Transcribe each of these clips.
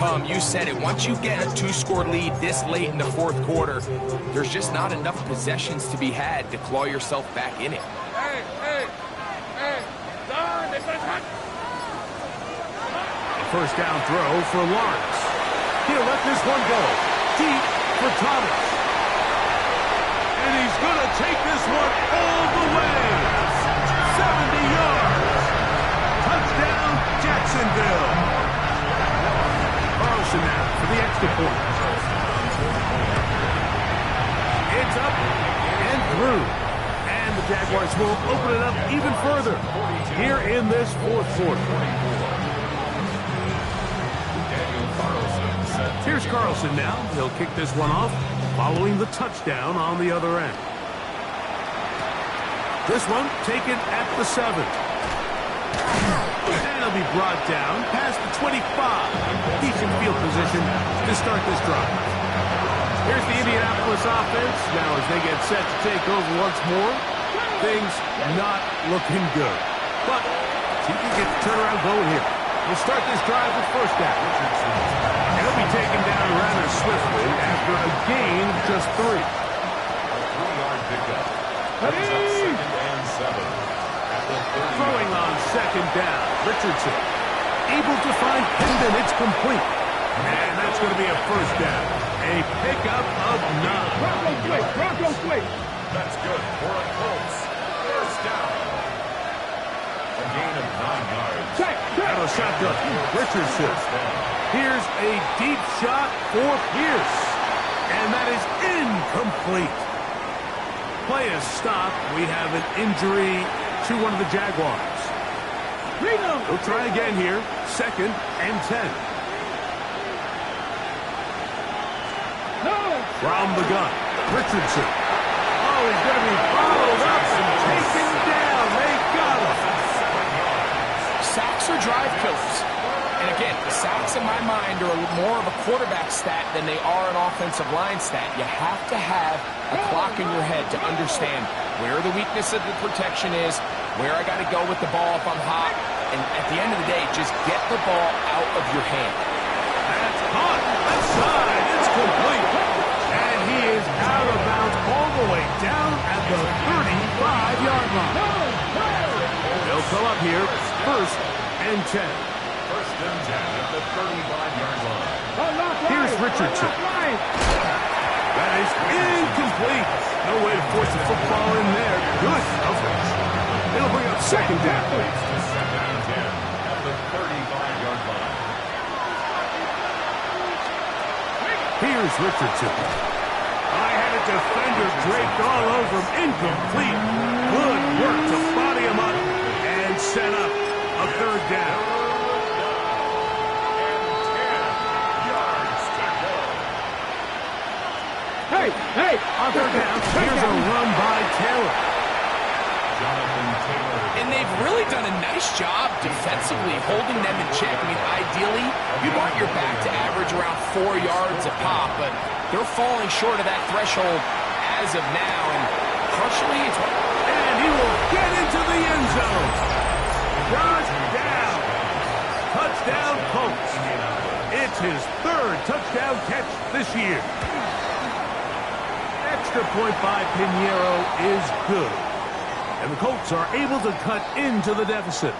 You said it. Once you get a two-score lead this late in the fourth quarter, there's just not enough possessions to be had to claw yourself back in it. First down throw for Lawrence. He'll let this one go. Deep for Thomas. And he's going to take this one all the way. 70 yards. Touchdown, Jacksonville. Carlson now for the extra point. It's up and through. And the Jaguars will open it up even further here in this fourth quarter. Here's Carlson now. He'll kick this one off following the touchdown on the other end. This one taken at the 7. And he'll be brought down past the 25. Decent field position to start this drive. Here's the Indianapolis offense. Now as they get set to take over once more, things not looking good. But see if he can get the turnaround going here. We'll start this drive with first down. He'll be taken down rather swiftly after a gain of just 3. A 3-yard pickup. Second and 7. At the 30. Throwing on second down. Richardson able to find Hendon. It's complete. And that's going to be a first down. A pickup of 9. Broncos quick. That's good for a Colts. First down. A gain of 9 yards. Out of shotgun. Richardson. Here's a deep shot for Pierce. And that is incomplete. Play is stopped. We have an injury to one of the Jaguars. We'll try again here. Second and 10. From the gun. Richardson. Oh, he's going to be followed up and taken down. They got him. Sacks are drive killers. And again, the sacks in my mind are more of a quarterback stat than they are an offensive line stat. You have to have a clock in your head to understand where the weakness of the protection is, where I got to go with the ball if I'm hot, and at the end of the day, just get the ball out of your hand. That's hot. Left side. It's complete. And he is out of bounds all the way down at the 35-yard line. They'll come up here first and 10. First and 10 at the 35-yard line. Here's Richardson. That is incomplete. No way to force the football in there. Good coverage. It'll bring up second down. Second and 10 at the 35-yard line. Here's Richardson. I had a defender draped all over him. Incomplete. Good work to body him up and set up a third down. Hey, on third down, here's a run by Taylor. And they've really done a nice job defensively holding them in check. I mean, ideally, you want your back to average around 4 yards a pop, but they're falling short of that threshold as of now, and partially it's... And he will get into the end zone. Brought down. Touchdown, Colts. It's his third touchdown catch this year. Extra point by Pinheiro is good. And the Colts are able to cut into the deficit.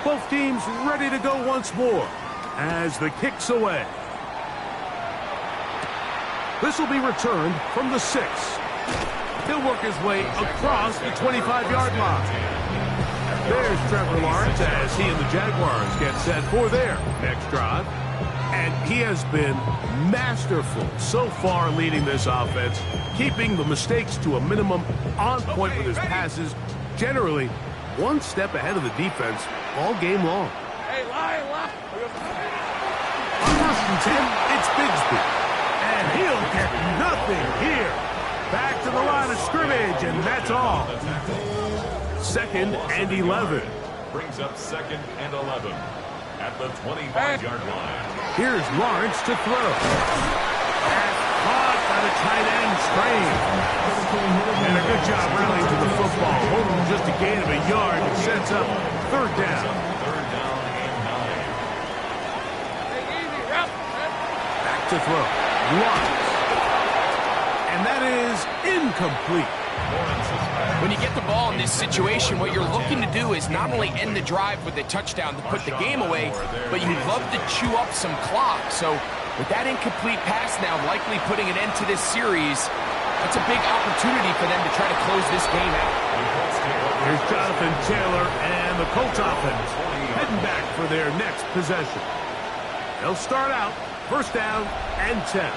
Both teams ready to go once more as the kick's away. This will be returned from the 6. He'll work his way across the 25-yard line. There's Trevor Lawrence as he and the Jaguars get set for their next drive. And he has been masterful so far leading this offense, keeping the mistakes to a minimum, on point with his passes, generally one step ahead of the defense all game long. On first and 10, it's Bigsby. And he'll get nothing here. Back to the line of scrimmage, and that's all. Second and 11. Brings up second and 11 at the 25-yard line. Here's Lawrence to throw. That's caught by the tight end Strain. And a good job rallying to the football. Holding just a gain of a yard and sets up third down. Third down and 9. to throw. Lawrence. And that is incomplete. When you get the ball in this situation, what you're looking to do is not only end the drive with a touchdown to put the game away, but you love to chew up some clock. So with that incomplete pass now likely putting an end to this series, that's a big opportunity for them to try to close this game out. Here's Jonathan Taylor and the Colts offense heading back for their next possession. They'll start out first down and 10.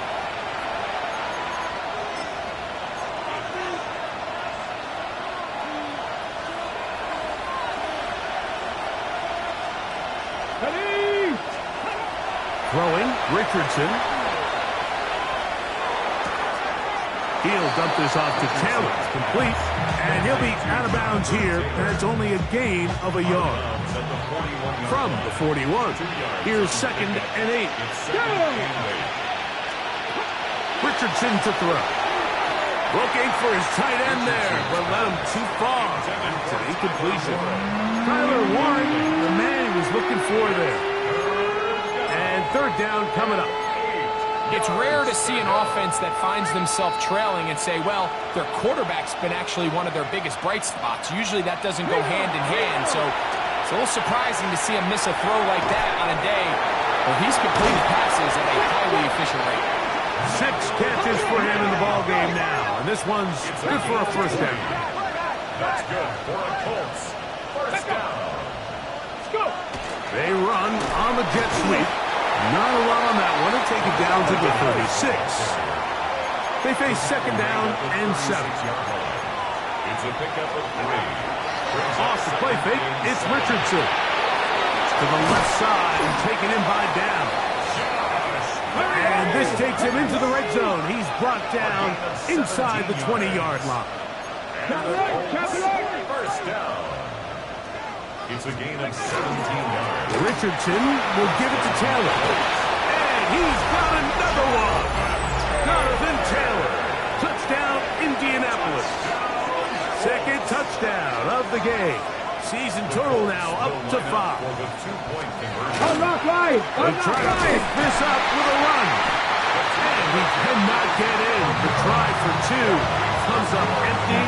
Throwing, Richardson. He'll dump this off to Taylor. Complete. And he'll be out of bounds here. That's only a gain of a yard. From the 41. Here's 2nd and 8. Richardson to throw. Looking for his tight end there, but led him too far. It's an incompletion. Tyler Warren, the man he was looking for there. Third down coming up. It's rare to see an offense that finds themselves trailing and say, well, their quarterback's been actually one of their biggest bright spots. Usually that doesn't go hand in hand, so it's a little surprising to see him miss a throw like that on a day where he's completed passes at a highly efficient rate. 6 catches for him in the ballgame now, and this one's good for a first down. That's good for a Colts. First down. Let's go. They run on the jet sweep. Not a lot on that one. They'll take it down to the 36. They face 2nd down and 7. It's a pickup of 3. Off the play fake, it's Richardson. To the left side and taken in by down. And this takes him into the red zone. He's brought down inside the 20-yard line. First down. It's a gain of 17 yards. Richardson will give it to Taylor. And he's got another one. Jonathan Taylor. Touchdown, Indianapolis. 2nd touchdown of the game. Season total now up to 5. They try to pick this up with a run. And he cannot get in. The try for 2 comes up empty.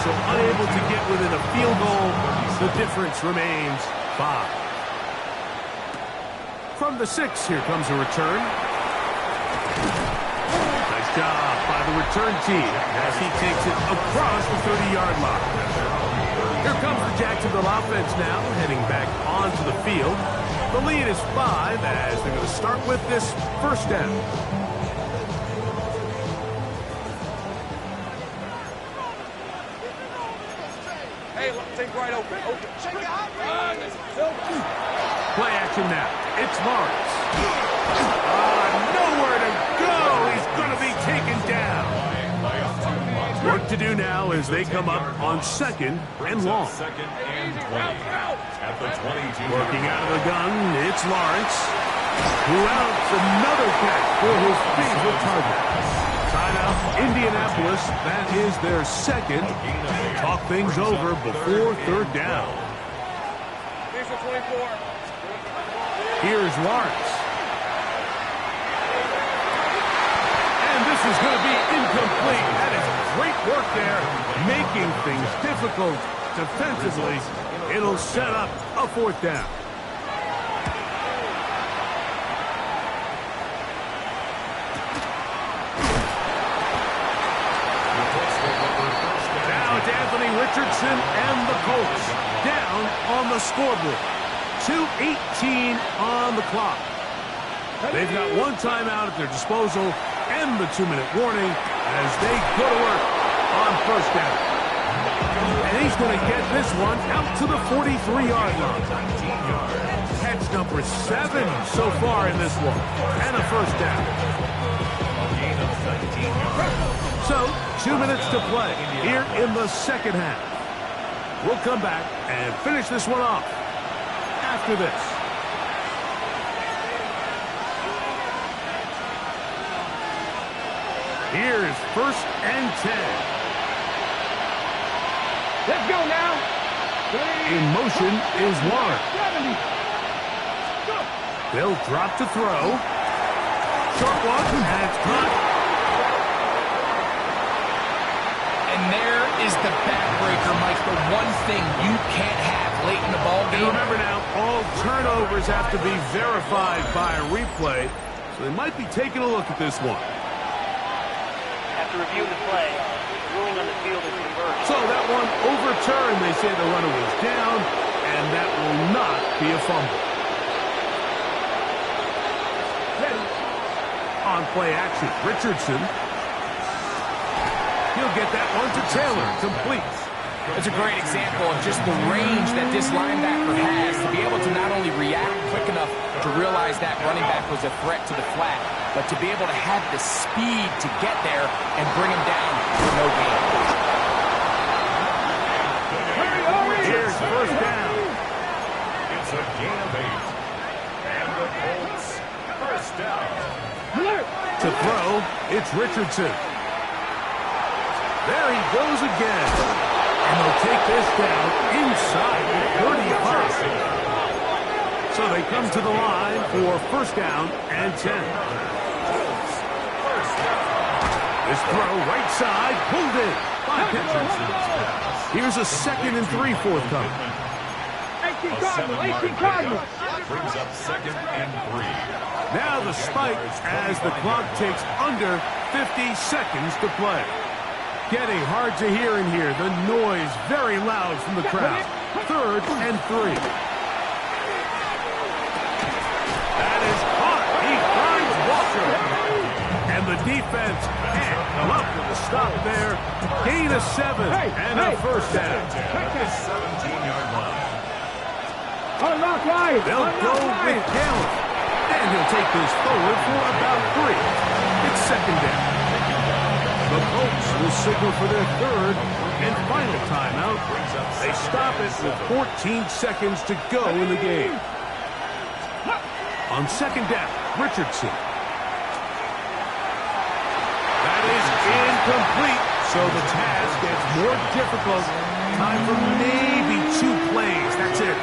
So unable to get within a field goal. The difference remains 5. From the 6, here comes a return. Nice job by the return team as he takes it across the 30-yard line. Here comes the Jacksonville offense now, heading back onto the field. The lead is 5 as they're going to start with this first down. Play action now. It's Lawrence. Nowhere to go. He's going to be taken down. Work to do now as they come up on 2nd and long. 2nd and 20. At the 22. Working out of the gun, it's Lawrence. Who outs another catch for his favorite target. Timeout, Indianapolis. That is their 2nd. Talk things over before 3rd down. Here's Lawrence. And this is going to be incomplete. That is great work there, making things difficult defensively. It'll set up a 4th down. Now it's Anthony Richardson and the Colts down on the scoreboard. 2:18 on the clock. They've got 1 timeout at their disposal and the 2-minute warning as they go to work on first down. And he's going to get this one out to the 43-yard line. Catch number 7 so far in this one. And a first down. So, 2 minutes to play here in the 2nd half. We'll come back and finish this one off after this. Here's 1st and 10. Let's go now. In motion is Warren. They'll drop to throw. short one, and it's caught. And there is the backbreaker, Mike. The one thing you can't have late in the ball And game. remember now, all turnovers have to be verified by a replay, so they might be taking a look at this one. After reviewing the play, the ruling on the field is reversed. So that one overturned. They say the runner was down, and that will not be a fumble. On play action, Richardson. He'll get that one to Taylor. Complete. It's a great example of just the range that this linebacker has to be able to not only react quick enough to realize that running back was a threat to the flat, but to be able to have the speed to get there and bring him down for no gain. Here's first down. It's a gain of 8. And the Colts, first down. To throw, it's Richardson. There he goes again. And they'll take this down inside the 35. So they come to the line for first down and 10. This throw right side, pulled in by Richardson. Here's a 2nd and 3 forthcoming. 18 Cardinals. Brings up 2nd and 3. Now the spike as the clock takes under 50 seconds to play. Getting hard to hear in here. The noise very loud from the crowd. 3rd and 3. That is caught. He finds Walker. And the defense can't come up with a stop there. Gain of 7 and a first down. 17-yard line. They'll go with Gallup. And he'll take this forward for about 3. It's 2nd down. The Colts will signal for their 3rd and final timeout. They stop it with 14 seconds to go in the game. On 2nd down, Richardson. That is incomplete, so the task gets more difficult. Time for maybe 2 plays. That's it.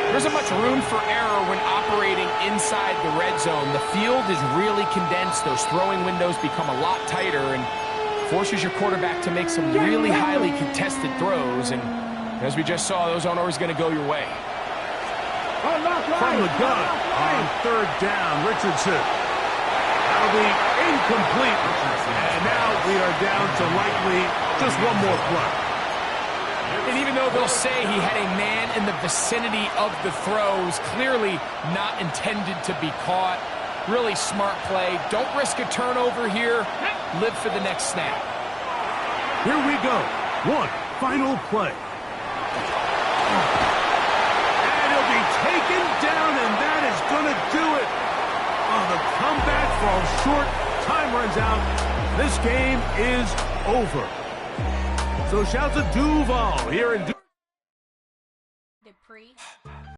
There isn't much room for error when operating inside the red zone. The field is really condensed. Those throwing windows become a lot tighter and forces your quarterback to make some really highly contested throws. And as we just saw, those aren't always going to go your way. From the gun on 3rd down, Richardson. That'll be incomplete. And now we are down to likely just one more play. And even though they'll say he had a man in the vicinity of the throws, clearly not intended to be caught. Really smart play. Don't risk a turnover here. Live for the next snap. Here we go. One final play. And he'll be taken down, and that is going to do it. Oh, the comeback falls short. Time runs out. This game is over. So shouts to Duval here in Dupree.